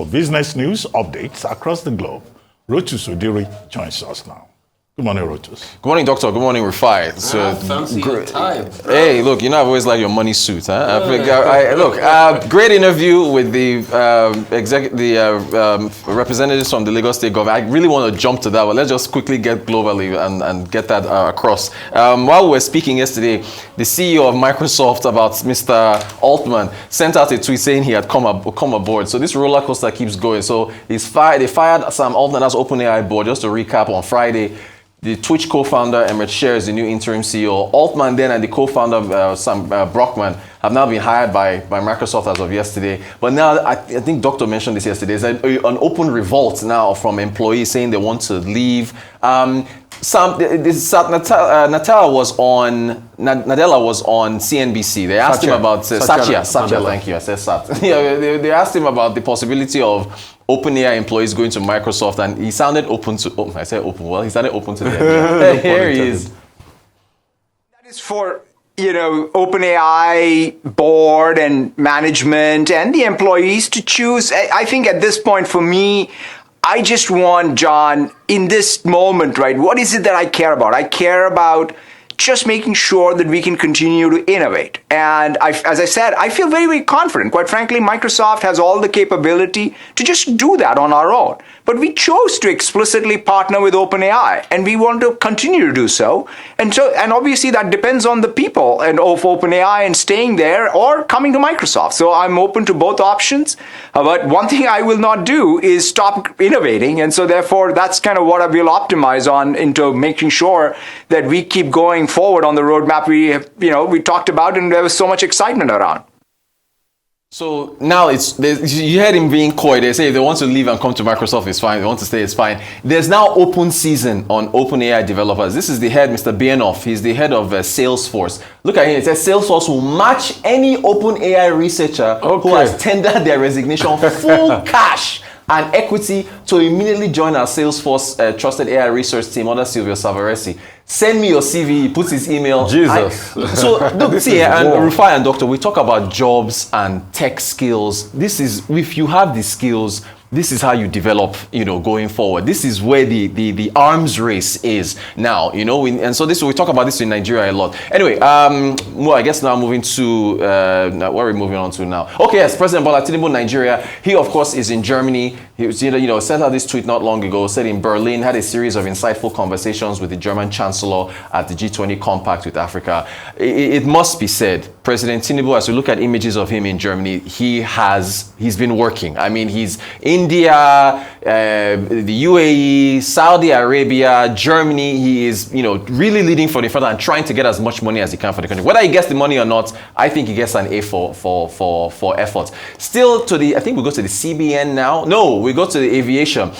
for business news updates across the globe. Rotus Odiri joins us now. Good morning, Rotus. Good morning, Doctor. Good morning, Rufai. Fancy time. Hey, look, you know I've always liked your money suit. Huh? Great interview with the representatives from the Lagos State government. I really want to jump to that, but let's just quickly get globally and get that across. While we were speaking yesterday, the CEO of Microsoft, about Mr. Altman, sent out a tweet saying he had come aboard. So this roller coaster keeps going. So they fired Sam Altman as OpenAI board. Just to recap, on Friday, the Twitch co-founder, Emmet Shear, is the new interim CEO. Altman then and the co-founder, Sam Brockman, have now been hired by Microsoft as of yesterday. But now, I think Doctor mentioned this yesterday, there's an open revolt now from employees saying they want to leave. Nadella was on CNBC. They asked him about Satya. Thank you. I said Sat. They asked him about the possibility of OpenAI employees going to Microsoft, and he sounded open to. Oh, I said open. Well, he sounded open to the idea. Here he is. That is for OpenAI board and management and the employees to choose. I think at this point, for me, I just want, John, in this moment, right, what is it that I care about? I care about just making sure that we can continue to innovate. And as I said, I feel very, very confident. Quite frankly, Microsoft has all the capability to just do that on our own. But we chose to explicitly partner with OpenAI, and we want to continue to do so. And obviously that depends on the people and of OpenAI and staying there or coming to Microsoft. So I'm open to both options. But one thing I will not do is stop innovating. And so therefore, that's kind of what I will optimize on into making sure that we keep going forward on the roadmap we talked about, and there was so much excitement around. So now you heard him being coy. They say if they want to leave and come to Microsoft, it's fine. If they want to stay, it's fine. There's now open season on OpenAI developers. This is the head, Mr. Bienoff. He's the head of Salesforce. Look at him. It says Salesforce will match any OpenAI researcher who has tendered their resignation full cash and equity to immediately join our Salesforce trusted AI research team under Silvio Savaresi. Send me your CV. He puts his email. Jesus. Look, see, and Rufai and Doctor, we talk about jobs and tech skills. This is, if you have the skills, this is how you develop, going forward. This is where the arms race is now, and so we talk about this in Nigeria a lot. Anyway, I guess now moving to, what are we moving on to now? Okay, yes, President Bola Tinubu, Nigeria. He, of course, is in Germany. He was, sent out this tweet not long ago, said in Berlin, had a series of insightful conversations with the German Chancellor at the G20 Compact with Africa. It must be said, President Tinubu, as we look at images of him in Germany, he's been working. I mean, he's India, the UAE, Saudi Arabia, Germany. He is, really leading for the front and trying to get as much money as he can for the country. Whether he gets the money or not, I think he gets an A for effort. Still I think we go to the CBN now. No, we go to the aviation.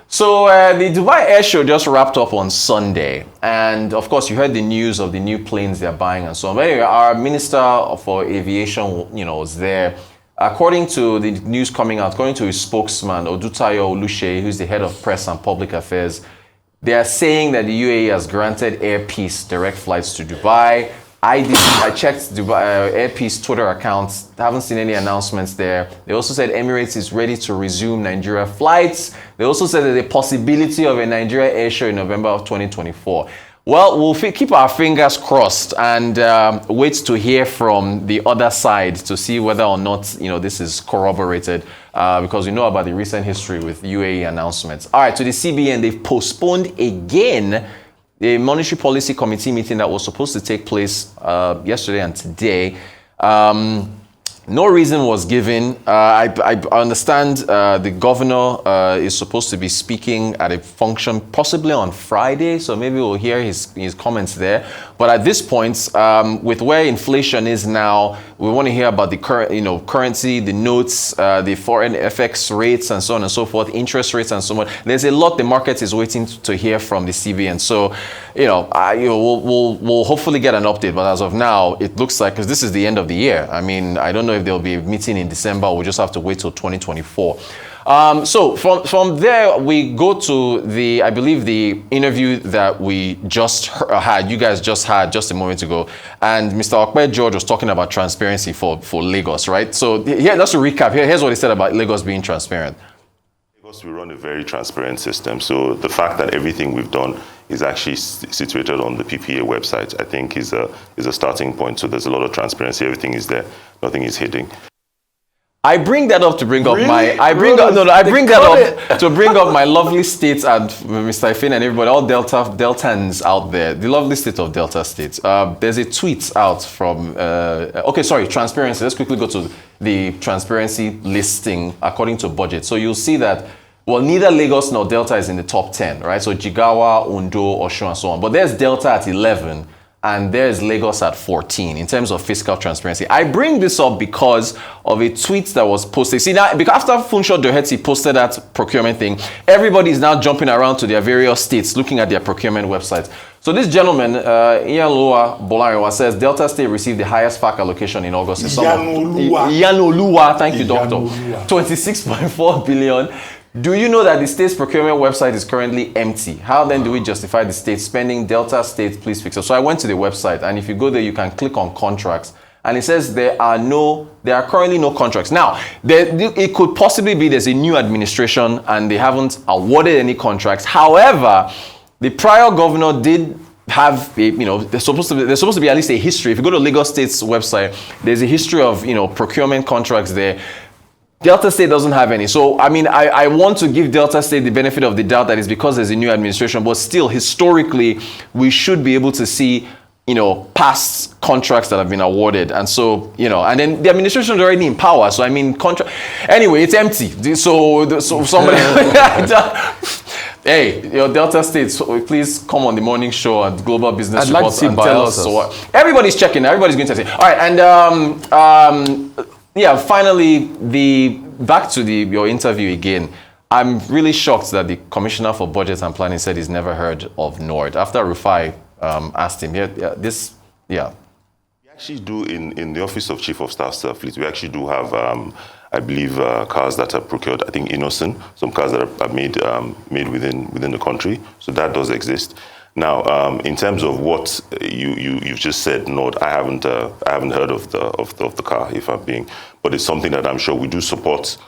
So the Dubai Air Show just wrapped up on Sunday, and of course you heard the news of the new planes they're buying and so on. But anyway, our Minister for Aviation, was there. According to the news coming out, according to his spokesman, Odutayo Oluseyi, who's the head of press and public affairs, they are saying that the UAE has granted Air Peace direct flights to Dubai. I checked Dubai Air Peace Twitter accounts, haven't seen any announcements there. They also said Emirates is ready to resume Nigeria flights. They also said that the possibility of a Nigeria Air Show in November of 2024. Well, we'll keep our fingers crossed and wait to hear from the other side to see whether or not this is corroborated because we know about the recent history with UAE announcements. All right, to the CBN, they've postponed again the Monetary Policy Committee meeting that was supposed to take place yesterday and today. No reason was given. I understand the governor is supposed to be speaking at a function possibly on Friday, so maybe we'll hear his comments there. But at this point, with where inflation is now, we want to hear about the current, currency, the notes, the foreign FX rates, and so on and so forth, interest rates, and so on. There's a lot the market is waiting to hear from the CBN. So, we'll hopefully get an update. But as of now, it looks like, because this is the end of the year. I mean, I don't know if there'll be a meeting in December. We'll just have to wait till 2024. So from there, we go to I believe the interview that we just had, you guys just had just a moment ago. And Mr. Okpe George was talking about transparency for Lagos, right? So here, just to recap, here's what he said about Lagos being transparent. Lagos, we run a very transparent system. So the fact that everything we've done is actually situated on the PPA website, I think is a starting point. So there's a lot of transparency. Everything is there. Nothing is hidden. I bring that up to bring up Really? I bring up my lovely state and Mr. Ifeanyi and everybody, all Deltans out there, the lovely state of Delta State. There's a tweet out from, transparency. Let's quickly go to the transparency listing according to budget. So you'll see that, well, neither Lagos nor Delta is in the top 10, right? So Jigawa, Ondo, Osun, and so on. But there's Delta at 11. And there's Lagos at 14 in terms of fiscal transparency. I bring this up because of a tweet that was posted. See, now, because after Funsho Doherty posted that procurement thing, everybody is now jumping around to their various states looking at their procurement websites. So this gentleman, Iyanoluwa Bolarinwa, says Delta State received the highest FAC allocation in August. Iyanoluwa, thank you, doctor. 26.4 billion. Do you know that the state's procurement website is currently empty? How then do we justify the state spending? Delta State, please fix it. So I went to the website, and if you go there, you can click on contracts. And it says there are currently no contracts. Now, it could possibly be there's a new administration and they haven't awarded any contracts. However, the prior governor did have, there's supposed to be at least a history. If you go to Lagos State's website, there's a history of, procurement contracts there. Delta State doesn't have any. So, I mean, I want to give Delta State the benefit of the doubt that it's because there's a new administration, but still, historically, we should be able to see, past contracts that have been awarded. And so, and then the administration is already in power. So, I mean, anyway, it's empty. So somebody, hey, Delta State, please come on the morning show at Global Business Report and tell us. So, everybody's checking. Everybody's going to say, all right. And, finally, back to your interview again. I'm really shocked that the Commissioner for Budget and Planning said he's never heard of NORD. After Rufai asked him, We actually do in the Office of Chief of Staff Fleet. We actually do have, I believe, cars that are procured. I think Innocent, some cars that are made within the country. So that does exist. Now, in terms of what you've just said, NORD, I haven't heard of the car, if I'm being, but it's something that I'm sure we do support.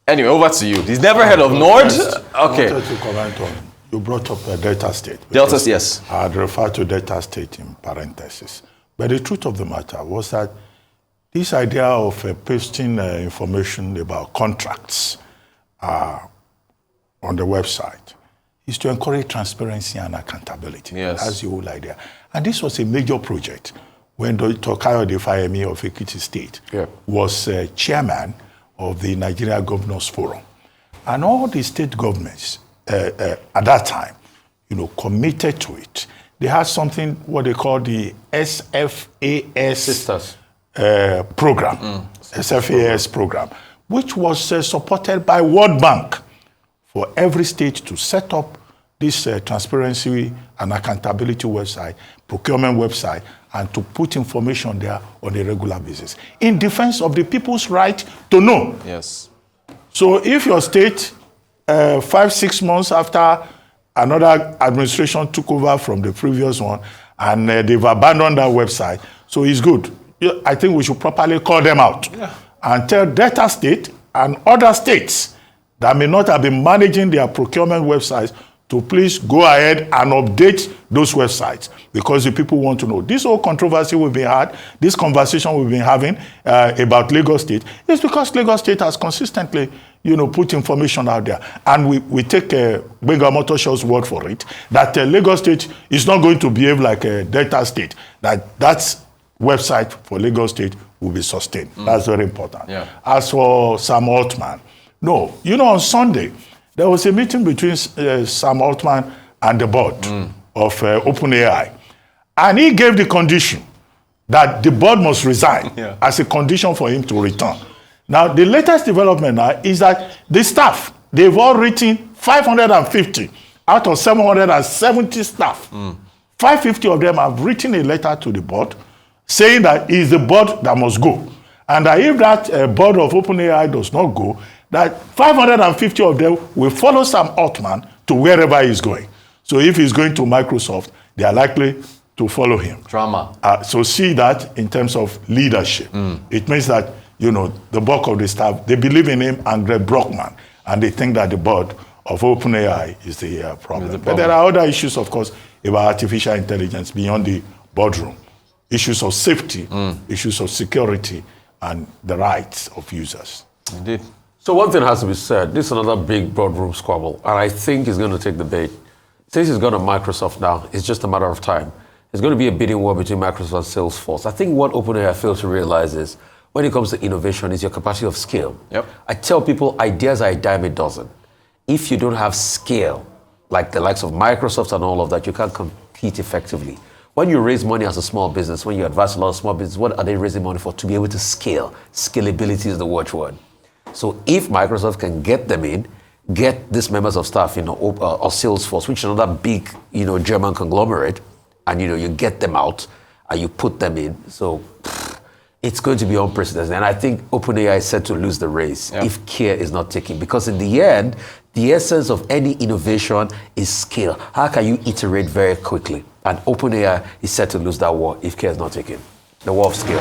Anyway, over to you. He's never heard of NORD. Okay. I wanted to comment on. You brought up Delta State. Delta, yes. I had referred to Delta State in parentheses, but the truth of the matter was that this idea of posting information about contracts on the website is to encourage transparency and accountability. Yes. That's the whole idea. And this was a major project when Dr. Kayode Fayemi of Ekiti State was chairman of the Nigeria Governors Forum. And all the state governments at that time, committed to it. They had something, what they call the SFAS program, SFAS program, which was supported by World Bank for every state to set up this transparency and accountability website, procurement website, and to put information there on a regular basis in defense of the people's right to know. Yes. So if your state, 5-6 months after another administration took over from the previous one, and they've abandoned that website, so it's good. I think we should properly call them out and tell Delta State and other states that may not have been managing their procurement websites to please go ahead and update those websites, because the people want to know. This whole controversy we've been had, this conversation we've been having about Lagos State, is because Lagos State has consistently, put information out there. And we take Gbenga Omotoso's word for it, that Lagos State is not going to behave like a Delta State, that website for Lagos State will be sustained. That's very important. Yeah. As for Sam Altman, no. On Sunday, there was a meeting between Sam Altman and the board of OpenAI. And he gave the condition that the board must resign as a condition for him to return. Now, the latest development now is that the staff, they've all written 550 out of 770 staff. 550 of them have written a letter to the board saying that it is the board that must go. And that if that board of OpenAI does not go, that 550 of them will follow Sam Altman to wherever he's going. So if he's going to Microsoft, they are likely to follow him. Drama. So see that in terms of leadership. It means that, the bulk of the staff, they believe in him and Greg Brockman, and they think that the board of OpenAI is the problem. But there are other issues, of course, about artificial intelligence beyond the boardroom. Issues of safety, issues of security, and the rights of users. Indeed. So one thing has to be said. This is another big boardroom squabble, and I think it's going to take the bait. Since it's gone to Microsoft now, it's just a matter of time. It's going to be a bidding war between Microsoft and Salesforce. I think what OpenAI fails to realize is when it comes to innovation is your capacity of scale. Yep. I tell people ideas are a dime a dozen. If you don't have scale, like the likes of Microsoft and all of that, you can't compete effectively. When you raise money as a small business, when you advise a lot of small business, what are they raising money for? To be able to scale. Scalability is the watchword. So if Microsoft can get them in, get these members of staff, or Salesforce, which is another big, German conglomerate, and you get them out and you put them in. So it's going to be unprecedented. And I think OpenAI is set to lose the race if care is not taken. Because in the end, the essence of any innovation is scale. How can you iterate very quickly? And OpenAI is set to lose that war if care is not taken. The war of scale.